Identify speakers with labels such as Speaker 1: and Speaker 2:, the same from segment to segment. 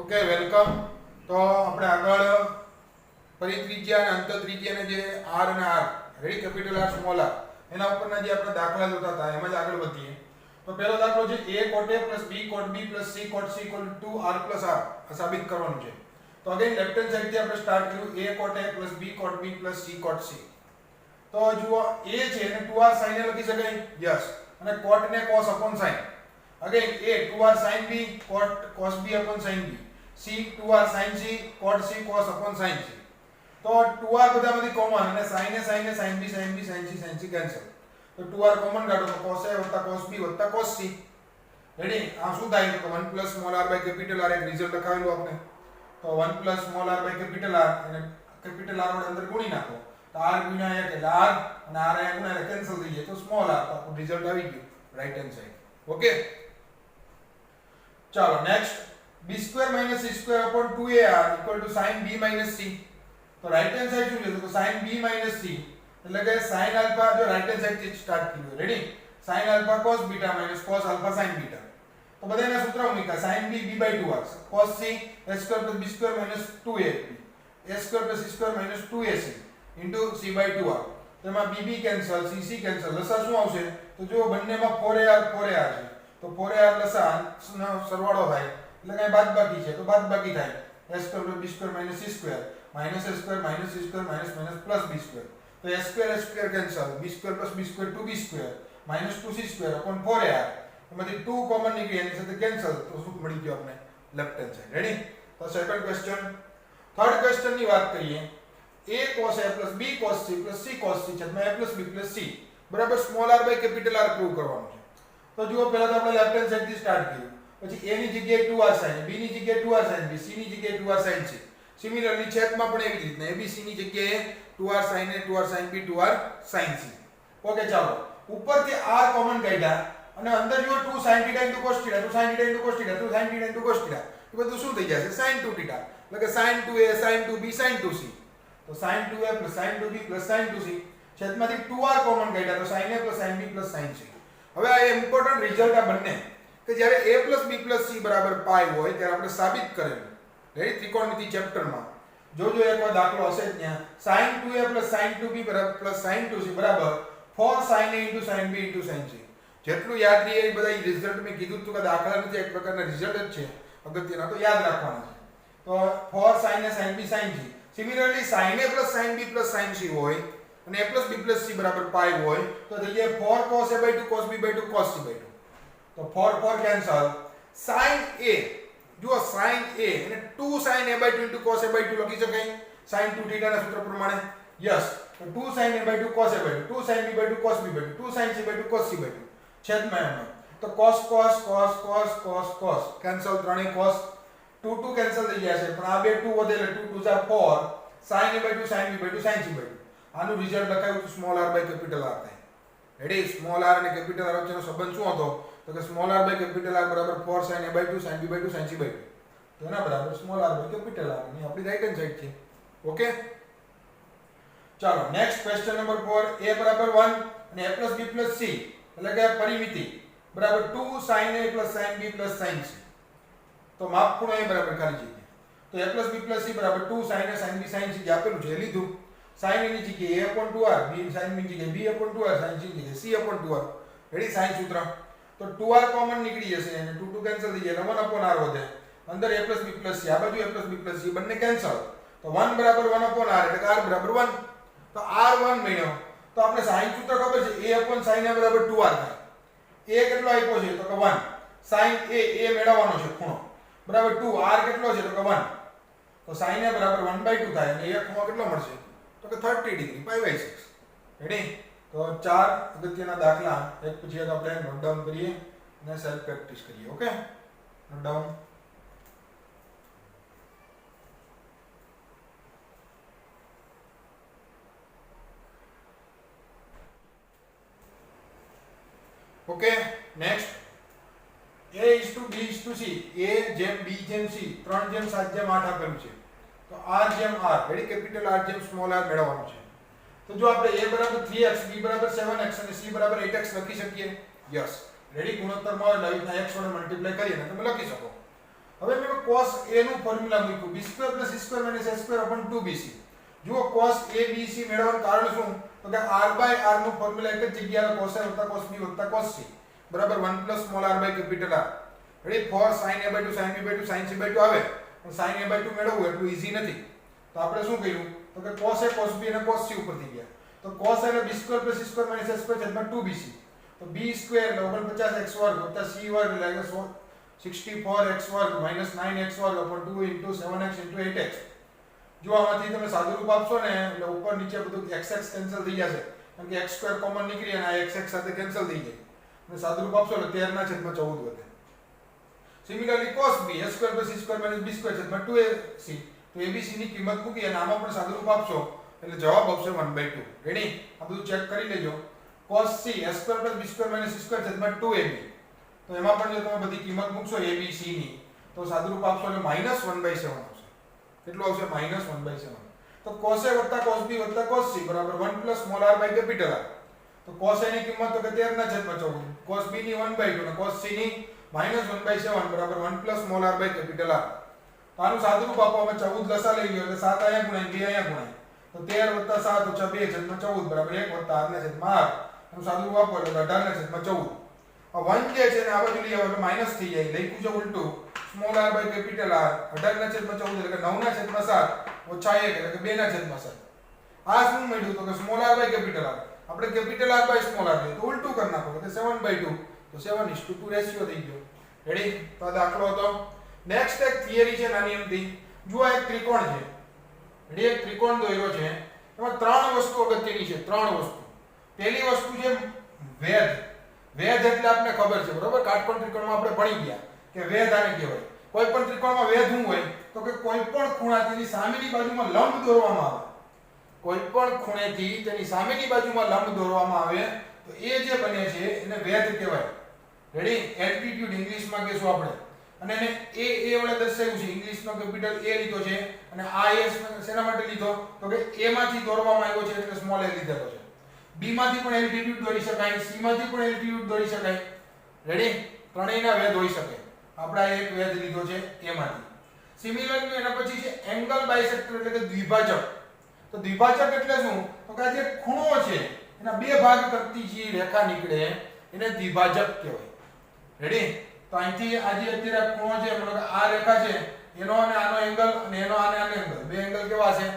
Speaker 1: Okay welcome. તો આપણે આગળ પરિત્રિજ્યા અને અંતત્રિજ્યાને જે r અને r ready capital R small r એના ઉપરના જે આપણે દાખલા જોતા હતા એમાં જ આગળ વધીએ. તો પહેલો દાખલો છે a cot a + b cot b + c cot c = 2r + r આ સાબિત કરવાનું છે. તો અગેન લેફ્ટ હેન્ડ સાઈડ થી આપણે સ્ટાર્ટ કર્યું a cot a + b cot b + c cot c. તો જુઓ a છે એને 2r sin a લખી શકાય યસ અને cot ને cos upon sin. Again a 2r sin b cos b upon sin b, c 2r sin c cot c cos upon sin c. તો 2r બધામાંથી કોમન અને sin a sin b sin b sin c sin c cancel. તો 2r common કાઢો તો cos a cos b cos c. Ready આ શું થાય તો 1 + small r by capital r એક રિઝલ્ટ લખાવેલું આપણે. તો 1 + small r by capital r અને કેપિટલ r વડે અંદર ગુણી નાખો તો r ગુણ્યા 1 એટલે r અને r અહીંયા ગુણ્યા કેન્સલ થઈ જાય તો સ્મોલ r તો આપણું રિઝલ્ટ આવી ગયું રાઈટ હેન્ડ સાઈડ. ઓકે ચાલો next b² - c² / 2ar = sin b - c. તો રાઈટ હેન્ડ સાઈડ શું છે તો sin b - c એટલે કે sin આલ્ફા જો રાઈટ હેન્ડ સાઈડ થી સ્ટાર્ટ કર્યું ready sin alpha cos beta - cos alpha sin beta. તો બધાના સૂત્ર મૂક્યા sin b b/2r cos c a² + b² - 2ab a² + c² - 2ac * c/2r. તેમાં bb કેન્સલ cc કેન્સલ લસા શું આવશે તો જો બંનેમાં 4ar છે તો 4ar લસા સરવાળો થાય એટલે કઈ બાદબાકી છે તો બાદબાકી થાય a² + b² - c² - a² - c² - +b². તો a² cancel b² + b² 2b² - 2c² / 4ar. એમાંથી 2 કોમન નીકળી એની સાથે કેન્સલ તો શું મળી ગયું આપણે લેફ્ટ હેન્ડ સાઈડ. રેડી તો સેકન્ડ ક્વેશ્ચન. થર્ડ ક્વેશ્ચન ની વાત કરીએ a cos a + b cos c + c cos c = a + b + c બરાબર small r by capital R prove કરવાનું છે. તો જુઓ પહેલા તો આપણે લેફ્ટ હેન્ડ સાઈડ થી સ્ટાર્ટ કર્યું પછી a ની જગ્યાએ 2r sin b ની જગ્યાએ 2r sin b c ની જગ્યાએ 2r sin c. સિમિલરલી છેદમાં પણ એવી જ રીતના abc ની જગ્યાએ 2r sin a 2r sin b 2r sin c. Okay ચાલો ઉપરથી r કોમન કાઢ્યા અને અંદર જો 2 sin θ * cos θ 2 sin θ * cos θ 2 sin θ * cos θ એ બધું શું થઈ જશે sin 2θ એટલે કે sin 2a sin 2b sin 2c. તો sin 2a + sin 2b + sin 2c છેદમાંથી 2r common કાઢ્યા તો sin a + sin b + sin c. હવે આ ઇમ્પોર્ટન્ટ રિઝલ્ટ આ બંને કે જ્યારે a + b + c બરાબર π હોય ત્યારે આપણે સાબિત કરેલું રેડી ત્રિકોણમિતિ ચેપ્ટરમાં જોજો એકવાર દાખલો હશે જ ત્યાં sin 2a + sin 2b + sin 2c બરાબર 4 sin a * sin b * sin c. જેટલું યાદ રહે એ બધા રિઝલ્ટ મેં કીધું હતું કે દાખલા નથી એક પ્રકારના રિઝલ્ટ જ છે અગત્યના તો યાદ રાખવાના છે. તો 4 sin a sin b sin c. Similarly sin a + sin b + sin c હોય અને a + b + c બરાબર π હોય તો થઈ જાય 4 cos a/2 cos b/2 cos c/2. તો 4 કેન્સલ sin a જો sin a અને 2 sin a/2 * cos a/2 લખી શકાય sin 2θ ના સૂત્ર પ્રમાણે યસ. તો 2 sin a/2 cos a/2 2 sin b/2 cos b/2 2 sin c/2 cos c/2 છેદમાં એમાં તો cos કેન્સલ ત્રણેય cos 2 કેન્સલ થઈ જશે પણ આ બે 2 વધે એટલે 2 2 4 sin a/2 sin b/2 sin c/2. આનું રિઝલ્ટ લખાયું તો small r by capital R થાય. રેડી સ્મોલ r અને કેપિટલ R વચ્ચેનો સંબંધ શું હતો તો કે small r by capital R બરાબર 4 sin a/2 sin b/2 sin c/2. તો એના બરાબર small r by capital R ની આપણી રાઈટ હેન્ડ સાઈડ છે. ઓકે ચાલો નેક્સ્ટ ક્વેશ્ચન નંબર 4 a બરાબર 1 અને a + b + c એટલે કે પરિમિતિ બરાબર 2 sin a + sin b + sin c. તો માપ ખૂણો a બરાબર ખાલી જગ્યા તો a + b + c બરાબર 2 sin a sin b sin c જે આપેલું છે એ લીધું sin ની જગ્યાએ a/2r b sin ની જગ્યાએ b/2r sin c ની જગ્યાએ c/2r. રેડી sin સૂત્ર તો 2r કોમન નીકળી જશે અને 2 2 કેન્સલ થઈ જાય 1/r વધે અંદર a + b + c આ બાજુ a + b + c બંને કેન્સલ તો 1 બરાબર 1/r એટલે કે r બરાબર 1. તો r1 મળ્યો તો આપણે sin સૂત્ર ખબર છે a/sin a બરાબર 2r થાય. a કેટલો આપ્યો છે તો કે 1 sin a મેળવવાનો છે ખૂણો બરાબર 2 r કેટલો છે તો કે 1 તો sin a બરાબર 1/2 થાય અને a ખૂણો કેટલો મળશે તો કે 30 ડિગ્રી π/6. રેડી તો ચાર અગત્યના દાખલા એક પછી એક આપણે નોટ ડાઉન કરીએ અને સેલ્ફ પ્રેક્ટિસ કરીએ. Okay note down. Okay next a = b = c a જેમ b જેમ c 3/7/8 આપેલું છે તો r જેમ r રેડી કેપિટલ R જેમ સ્મોલ r મેળવવાનું છે. તો જો આપણે a બરાબર 3x b બરાબર 7x અને c બરાબર 8x લખી શકીએ યસ. રેડી ગુણોત્તરમાં આવી રીતના x વડે મલ્ટીપ્લાય કરીને તમે લખી શકો. હવે મેં cos a નું ફોર્મ્યુલા મૂક્યું b² + c² - a² upon 2bc. જુઓ cos a b c મેળવવાનું કારણ શું? તો કે r/r નું ફોર્મ્યુલા એક જ જગ્યાએ cos a + cos b + cos c બરાબર 1 + small r / capital R. Ready? for sin a/2 sin b/2 sin c/2 આવે પણ sin a/2 મેળવવું એટલું ઈઝી નથી. તો આપણે શું કર્યું? તો કે cos a cos b અને cos c ઉપરથી ગયા. તો cos a એટલે b² + c² - a² 2bc. તો b² એટલે 49x² + c² એટલે 64x² - 9x² upon 2 * 7x * 8x. જો આમાંથી તમે સાદુરૂપ આપશો ને એટલે ઉપર નીચે બધું xx કેન્સલ થઈ જશે કારણ કે x² કોમન નીકળી અને આ xx સાથે કેન્સલ થઈ જાય. અને સાદુરૂપ આપશો એટલે 13/14 વધે. Similarly cos b a² + c² - b² 2ac. તો abc ની કિંમત મૂકી અને આમાં પણ સાદુરૂપ આપશો એટલે જવાબ આવશે 1/2. રેડી? આ બધું ચેક કરી લેજો. cos c a² + b² - c² 2ab. તો એમાં પણ જો તમે બધી કિંમત મૂકશો abc ની તો સાદુરૂપ આપશો એટલે -1/7 આવશે. કેટલું આવશે? -1/7. તો cos a + cos b + cos c બરાબર 1 + સ્મોલ r / કેપિટલ R. તો cos a ની કિંમત તો કે 13/14, cos b ની 1/2 અને cos c ની -1/7 બરાબર 1 + સ્મોલ r / કેપિટલ R. તો આનું સાદુરૂપ આપવામાં 14 લસા લઈ લ્યો એટલે 7 અહીંયા ગુણાય 2 અહીંયા ગુણાય. તો 13 + 7 = 2/14 બરાબર 1 + r/r. આનું સાદુરૂપ આપો એટલે 18/14. આ 1 જે છે ને આ બાજુ લઈ આવો એટલે માઈનસ થઈ જાય. લખ્યું છે ઉલટું સ્મોલ r / કેપિટલ R 18/14 એટલે કે 9/7 - 1 એટલે કે 2/7. આ શું મળ્યું? તો કે સ્મોલ r / કેપિટલ R. આપણે કેપિટલ R / સ્મોલ r તો ઉલટું કરી નાખો એટલે 7/2. તો 7:2 રેશિયો થઈ ગયો. રેડી? તો આ દાખલો હતો. નેક્સ્ટ એક થિયરી છે નાની એમથી. જુઓ એક ત્રિકોણ છે. રેડી? એક ત્રિકોણ દોર્યો છે. એમાં ત્રણ વસ્તુ અગત્યની છે. ત્રણ વસ્તુ. પહેલી વસ્તુ છે વેધ. વેધ એટલે આપને ખબર છે બરોબર? કાટકોણ ત્રિકોણમાં આપણે ભણી ગયા કે વેધ આને કહેવાય. કોઈ પણ ત્રિકોણમાં વેધ શું હોય? તો કે કોઈ પણ ખૂણાથી સામેની બાજુમાં લંબ દોરવામાં આવે. કોઈ પણ ખૂણેથી તેની સામેની બાજુમાં લંબ દોરવામાં આવે તો એ જે બને છે એને વેધ કહેવાય. રેડી? એલ્ટિટ્યુડ ઇંગ્લિશમાં કહેશું આપણે. અને એને a વડે દર્શાવ્યું છે. ઇંગ્લિશનો કેપિટલ A લીધો છે અને આ a શેના માટે લીધો? તો કે a માંથી દોરવામાં આવ્યો છે એટલે સ્મોલ a લીધેલો છે. b માંથી પણ એલ્ટિટ્યુડ દોરી શકાય, c માંથી પણ એલ્ટિટ્યુડ દોરી શકાય. રેડી? ત્રણેયના વેધ હોઈ શકે. આપણે આ એક વેધ લીધો છે a માંથી. સિમિલરલી એના પછી છે એંગલ બાયસેક્ટર એટલે કે દ્વિભાજક. તો દ્વિભાજક એટલે શું? તો કે આ જે ખૂણો છે એના બે ભાગ કરતી જે રેખા નીકળે એને દ્વિભાજક કહેવાય. રેડી? તો અહીંથી આ જે અત્યારે ખૂણો છે મતલબ કે આ રેખા છે એનો અને આનો એંગલ અને એનો આને આનો એંગલ બે એંગલ કેવા છે?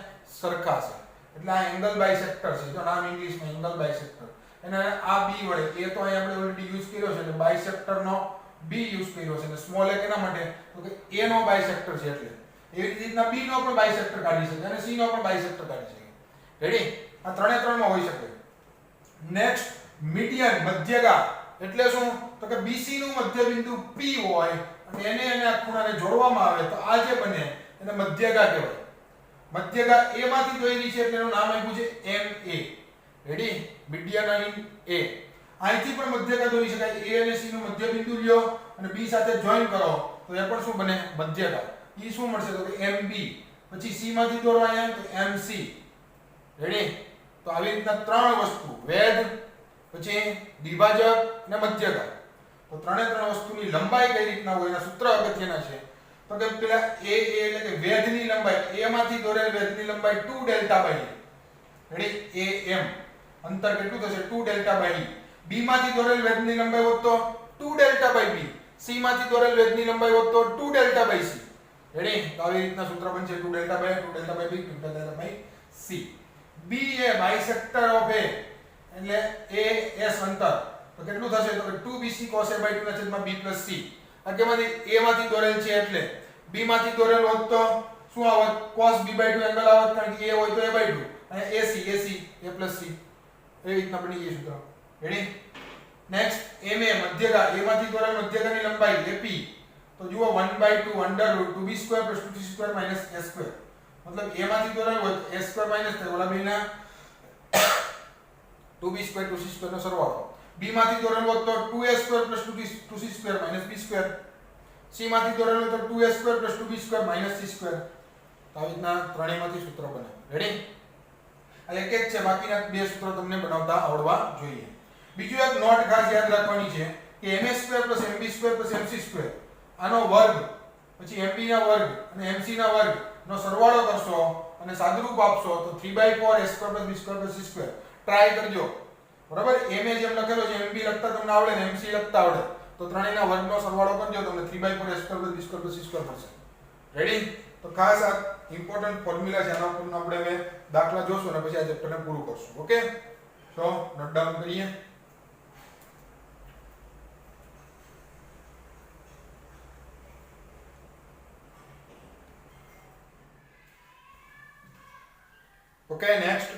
Speaker 1: સરખા છે. એટલે આ એંગલ બાયસેક્ટર છે. તો નામ ઇંગ્લિશમાં એંગલ બાયસેક્ટર. અને આ b વડે એ તો અહીં આપણે ઓલરેડી યુઝ કર્યો છે એટલે બાયસેક્ટરનો b યુઝ કર્યો છે. અને સ્મોલ a કેના માટે? તો કે a નો બાયસેક્ટર છે એટલે. એવી રીતના b નો પણ બાયસેક્ટર કાઢી શકે અને c નો પણ બાયસેક્ટર કાઢી શકે. રેડી? આ ત્રણે ત્રણમાં હોઈ શકે. નેક્સ્ટ મીડિયન મધ્યગા એટલે શું? તો કે BC નું મધ્ય બિંદુ P હોય અને એને આ ખૂણાને જોડવામાં આવે તો આ જે બને એને મધ્યગા કહેવાય. મધ્યગા A માંથી દોરેલી છે એટલે એનું નામ આપ્યું છે MA. Ready? Median in A. અહીંથી પણ મધ્યગા દોરી શકાય. A અને C નું મધ્ય બિંદુ લ્યો અને B સાથે જોઈન કરો તો એ પણ શું બને? મધ્યગા. એ શું મળશે? તો કે MB. પછી C માંથી દોરવા આવ્યા તો MC. રેડી? તો આવી રીતના ત્રણ વસ્તુ વેધ પછી દ્વિભાજક અને મધ્યગા. તો ત્રણે ત્રણ વસ્તુની લંબાઈ કઈ રીતના હોય એના સૂત્ર અગત્યના છે. તો કે પેલા a એટલે કે વેધની લંબાઈ a માંથી દોરેલ વેધની લંબાઈ 2 delta by e. Ready? am અંતર કેટલું થશે? 2 ડેલ્ટા બાય e. b માંથી દોરેલ વેધની લંબાઈ હોત તો 2 ડેલ્ટા બાય b. c માંથી દોરેલ વેધની લંબાઈ હોત તો 2 ડેલ્ટા બાય c. રેડી? તો આવી રીતના સૂત્ર બનશે 2 delta by 2 delta by b 2 delta by c. b એ બાયસેક્ટર ઓફ a એટલે as અંતર તો કેટલું થશે? તો કે 2bc cos a by 2 ના છેદમાં b plus c. આ કેમાંથી? a માંથી દોરેલ છે એટલે b માંથી દોરેલ હોત તો શું આવત? cos b by 2 એંગલ આવત કારણ કે a હોય તો a by 2 અને ac a plus c. એ રીતના બની ગયું સૂત્ર. રેડી? Next ma મધ્યગા. a માંથી દોરેલ મધ્યગાની લંબાઈ ap તો જુઓ 1/2 under root 2b² + 2c² - a². મતલબ a માંથી દોરેલ હોય તો a² માઈનસ થાય ઓલા બેના 2b² 2c² નો સરવાળો. b માંથી દોરેલ હોત તો 2a² + 2c² - b². c માંથી દોરેલ હોય તો 2a² + 2b² - c². તો આવી રીતના ત્રણેયમાંથી સૂત્ર બને. રેડી? આ એક એક છે. બાકીના બે સૂત્રો તમને બનાવતા આવડવા જોઈએ. બીજું એક નોટ ખાસ યાદ રાખવાની છે કે ma² + mb² + mc² આનો વર્ગ પછી mb ના વર્ગ અને mc ના વર્ગ નો સરવાળો કરશો અને સાદુરૂપ આપશો તો 3/4 a² + b² + c² ટ્રાય કરજો બરાબર. ma જેમ લખેલો છે mb લખતા તમને આવડે ને mc લખતા આવડે તો ત્રણેયના વર્ગનો સરવાળો કરજો તમને 3/4 a² + b² + c² મળશે. રેડી? તો ખાસ આ ઇમ્પોર્ટન્ટ ફોર્મ્યુલા છે, આના ઉપર આપણે હવે દાખલા જોશું અને પછી આ ચેપ્ટરને પૂરું કરશું. ઓકે, તો નોટ ડાઉન કરીએ. Okay, next.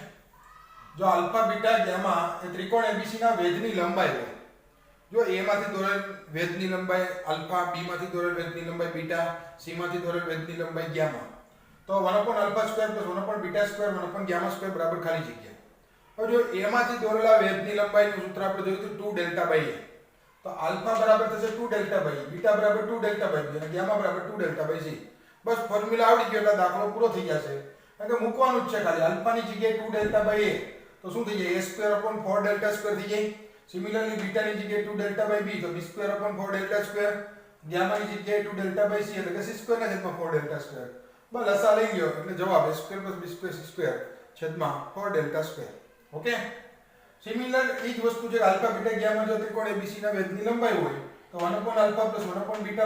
Speaker 1: જો આલ્ફા બીટા ગામા એ ત્રિકોણ ABC ના વેધની લંબાઈ હોય. જો A માંથી દોરેલ વેધની લંબાઈ આલ્ફા, B માંથી દોરેલ વેધની લંબાઈ બીટા, C માંથી દોરેલ વેધની લંબાઈ ગામા, તો 1/α² + 1/β² 1/γ² બરાબર ખાલી જગ્યા. હવે જો A માંથી દોરેલા વેધની લંબાઈનું સૂત્ર આપણે જોયું હતું 2Δa. તો આલ્ફા બરાબર થશે 2Δa, બીટા બરાબર 2Δb અને ગામા બરાબર 2Δc. બસ ફોર્મ્યુલા આવડી ગયો એટલે દાખલો પૂરો થઈ જશે. કારણ કે મૂકવાનું જ છે ખાલી આલ્ફાની જગ્યાએ 2Δa તો શું થઈ જાય a²/4Δ² થઈ જાય. સિમિલરલી બીટાની જગ્યાએ 2Δb તો b²/4Δ², ગામાની જગ્યાએ 2Δc એટલે કે c²/4Δ². બસ લસા લઈ લ્યો એટલે જવાબ a² + b²c² / 4Δ². ઓકે, સિમિલર એ જ વસ્તુ છે આલ્ફા બીટા ગામા જો ત્રિકોણ ABC ના વેધની લંબાઈ હોય તો 1/α + 1/β -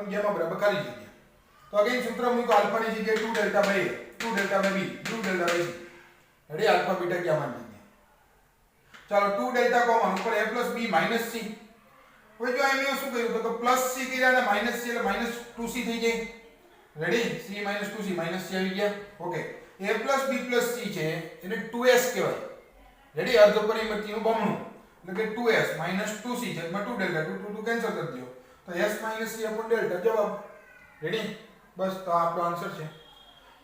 Speaker 1: 1/γ બરાબર ખાલી જગ્યા. તો અગેન સૂત્ર મૂકો આલ્ફાની જગ્યાએ 2Δa, 2Δb, 2Δc. Ready? Alpha beta ગામાની જગ્યાએ ચાલો 2Δ કોમન ઉપર a + b - c. હવે જો એમ શું કર્યું તો +c કર્યા અને -c એટલે -2c થઈ જાય. રેડી? c - 2c -c આવી ગયા. ઓકે, a + b + c છે એને 2s કહેવાય. રેડી? અર્ધ પરિમિતિનું બમણું એટલે કે 2s - 2c / 2Δ 2 કેન્સલ કરી દો તો s - c/Δ જવાબ. રેડી? બસ તો આપણો આન્સર છે.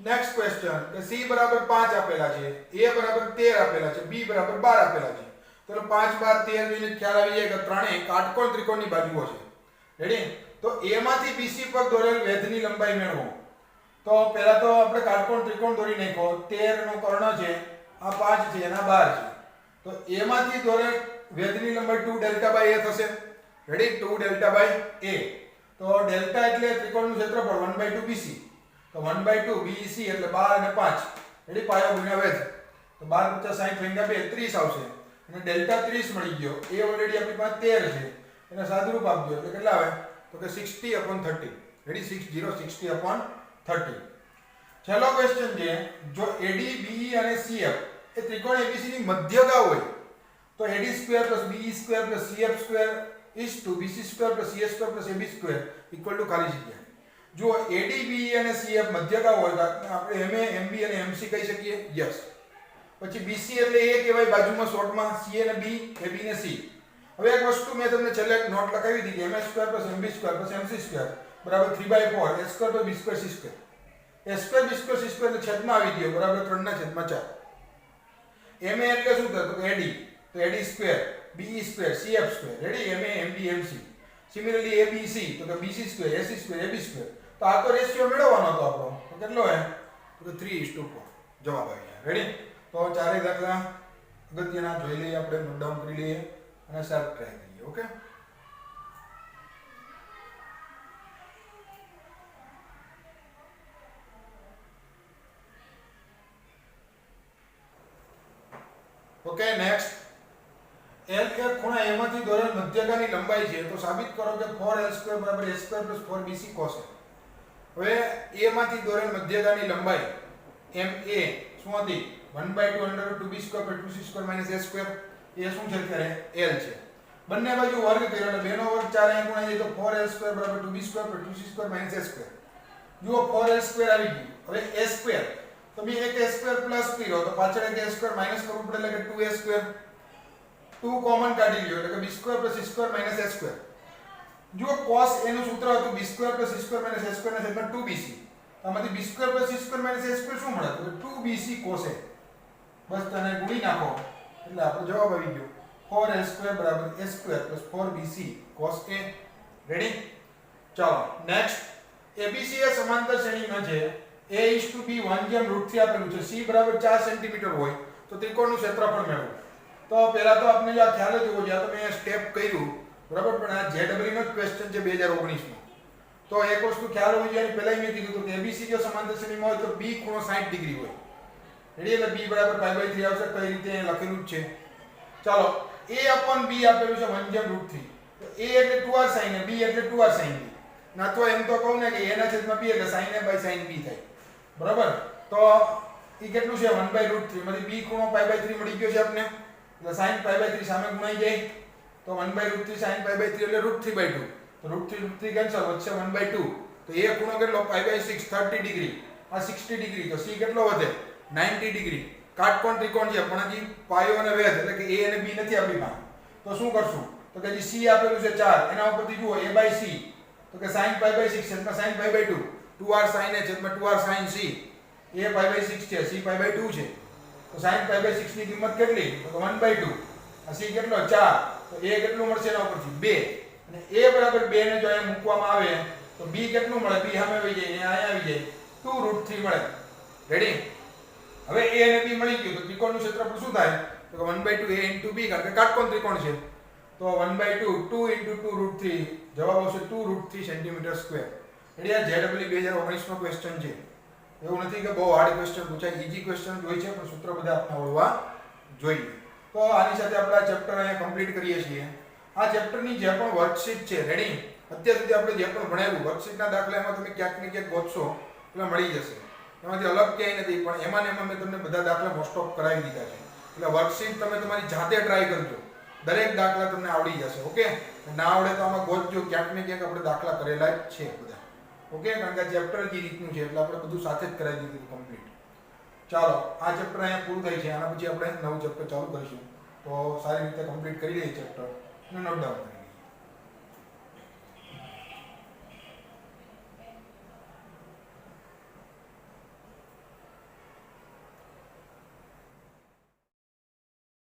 Speaker 1: નેક્સ્ટ ક્વેશ્ચન કે c બરાબર 5 આપેલા છે, a બરાબર 13 આપેલા છે, b બરાબર 12 આપેલા છે. તો 5 12 13 જોઈને ખ્યાલ આવી જાય કે ત્રણેય કાટકોણ ત્રિકોણની બાજુઓ છે. રેડી? તો a માંથી bc પર દોરેલ વેધની લંબાઈ મેળવો. તો પહેલા તો આપણે કાટકોણ ત્રિકોણ દોરી નાખો. 13 નો કર્ણ છે, આ 5 છે, એના 12 છે. તો a માંથી દોરેલ વેધની લંબાઈ 2Δa થશે. રેડી? 2Δa. તો ડેલ્ટા એટલે ત્રિકોણનું ક્ષેત્રફળ 1/2 BC. તો 1/2 BC એટલે 12 અને 5. રેડી? પાયો ગુણ્યા વેધ. તો 12 + 50 × 2 30 આવશે. અને ડેલ્ટા 30 મળી ગયો. a ઓલરેડી આપણી પાસે 13 છે. એને સાદુરૂપ આપજો એટલે કેટલા આવે તો કે 60/30. રેડી? 60/30. છેલ્લો ક્વેશ્ચન છે જો AD, BE અને CF એ ત્રિકોણ ABC ની મધ્યગા હોય તો AD² + BE² + CF² is to BC² + CA² + AB² = ખાલી જગ્યા. જો AD, BE અને CF મધ્યગા હોય તો આપણે MA, MB અને MC કહી શકીએ. યસ. પછી BC એટલે A કહેવાય બાજુમાં શોર્ટમાં, C અને B, AB ને C. હવે એક વસ્તુ મેં તમને છેલ્લે નોટ લખાવી દીધી MA² + MB² + MC² બરાબર 3/4 a² + b² c². a² b² c² એટલે છેદમાં આવી ગયો બરાબર 3/4. MA એટલે શું થતું તો AD, તો AD², BE² CF². Ready? MA, MB, MC. Similarly ABC તો કે BC² AC² AB². તો આ તો રેશિયો મેળવવાનો હતો આપણો. તો કેટલો હે તો કે 3:4 જવાબ આવી ગયા. રેડી? તો ચારેય દાખલા અગત્યના જોઈ લઈએ આપણે, નોટ ડાઉન કરી લઈએ અને સેલ્ફ ટ્રાય કરીએ. Okay, okay next. L એ ખૂણા A માંથી દોરેલ મધ્યગાની લંબાઈ છે તો સાબિત કરો કે 4L² = a² + 4BC cos A. હવે A માંથી દોરેલ મધ્યગાની લંબાઈ MA શું હતી 1/2 √2b² + 2c² - a². એ શું છે અત્યારે L છે. બંને બાજુ વર્ગ કર્યો એટલે 2 નો વર્ગ 4 અહીંયા ગુણાઈ જાય તો 4L² = 2b² + 2c² - a². જુઓ 4L² આવી ગયું. હવે a² તો મેં એક a² પ્લસ કર્યો તો પાછળ એક a² માઈનસ કરવું પડે એટલે કે 2a². 2 કોમન કાઢી લ્યો એટલે કે b² + c² - a². જુઓ cos A નું સૂત્ર હતું b² + c² - a² / 2bc. આમાંથી b² + c² - a² શું મળે તો 2bc cos A. બસ તને ગુણી નાખો એટલે આપણો જવાબ આવી ગયો 4L² = a² + 4bc cos A. Ready? ચાલો નેક્સ્ટ. ABC એ સમાંતર શ્રેણીમાં છે. A:b 1/√3 આપેલું છે. C = 4 સેન્ટીમીટર હોય તો ત્રિકોણનું ક્ષેત્રફળ મેળવો. તો પહેલા તો આપણે જો આ ખ્યાલ જ હોવો જોઈએ. તો મેં સ્ટેપ કર્યું બરાબર, પણ આ JEE નો જ ક્વેશ્ચન છે 2019 માં. તો એક વસ્તુ ખ્યાલ હોવી જોઈએ, પહેલા મેં કીધું હતું કે ABC જો સમાંતર શ્રેણીમાં હોય તો B ખૂણો 60 ડિગ્રી હોય. રેડી? એટલે B બરાબર π/3 આવશે. કઈ રીતે અહીં લખેલું જ છે. ચાલો, A/B આપેલું છે 1/√3. તો A એટલે 2r sin A, B એટલે 2r sin B. ના તો એમ તો કહું ને કે A ના છેદમાં B એટલે sin A/sin B થાય. બરાબર? તો એ કેટલું છે 1/√3 માંથી B ખૂણો π/3 મળી ગયો છે આપને. એટલે sin π/3 સામે ગુણાઈ જાય તો 1/√3 sin π/3 એટલે √3/2. તો √3 કેન્સલ, વચ્ચે 1/2. તો A ખૂણો કેટલો π/6 30 ડિગ્રી, આ 60 ડિગ્રી. તો C કેટલો વધે 90 ડિગ્રી. કાટકોણ ત્રિકોણ છે પણ હજી પાયો અને વેધ એટલે કે A અને B નથી આપણી પાસે. તો શું કરશું? તો કે હજી C આપેલું છે 4, એના ઉપરથી જુઓ A/C. તો કે sin π/6 છેદમાં sin π/2, 2r sin A છેદમાં 2r sin C. A π/6 છે, C π/2 છે. તો sin π/6 ની કિંમત કેટલી? તો 1/2. આ C કેટલો 4. તો A કેટલું મળશે એના ઉપરથી 2. અને A બરાબર 2 ને જો અહીંયા મૂકવામાં આવે તો B કેટલું મળે? B સામે આવી જાય ને અહીંયા આવી જાય 2√3 મળે. રેડી? હવે A અને B મળી ગયું તો ત્રિકોણનું ક્ષેત્રફળ શું થાય? તો કે 1/2 A * B, કારણ કે કાટકોણ ત્રિકોણ છે. તો 1/2 2 * 2√3 જવાબ આવશે 2√3 cm². રેડી? આ JEE 2019 નો ક્વેશ્ચન છે. એવું નથી કે બહુ હાર્ડ ક્વેશ્ચન પૂછાય, ઈઝી ક્વેશ્ચન હોય છે પણ સૂત્ર બધા આપણે આવડવા જોઈએ. તો આની સાથે આપણે આ ચેપ્ટર અહીંયા કમ્પ્લીટ કરીએ છીએ. આ ચેપ્ટરની જે પણ વર્કશીટ છે, રેડી, અત્યાર સુધી આપણે જે પણ ભણેલું વર્કશીટના દાખલામાં તમે ક્યાંક ને ક્યાંક ગોતશો એટલે મળી જશે. એમાંથી અલગ ક્યાંય નથી, પણ એમાં ને એમાં મેં તમને બધા દાખલા મોસ્ટ ઓફ કરાવી દીધા છે. એટલે વર્કશીટ તમે તમારી જાતે ટ્રાય કરજો, દરેક દાખલા તમને આવડી જશે. ઓકે? ના આવડે તો આમાં ગોતજો, ક્યાંક ને ક્યાંક આપણે દાખલા કરેલા જ છે બધા. ઓકે? કારણ કે ચેપ્ટર જે રીતનું છે એટલે આપણે બધું સાથે જ કરાવી દીધું કમ્પ્લીટ. ચાલો, આ ચેપ્ટર અહીંયા પૂરું થાય છે. આના પછી આપણે નવું ચેપ્ટર ચાલુ કરીશું. તો સારી રીતે કમ્પ્લીટ કરી લઈએ ચેપ્ટર અને નોટ ડાઉન કરીએ.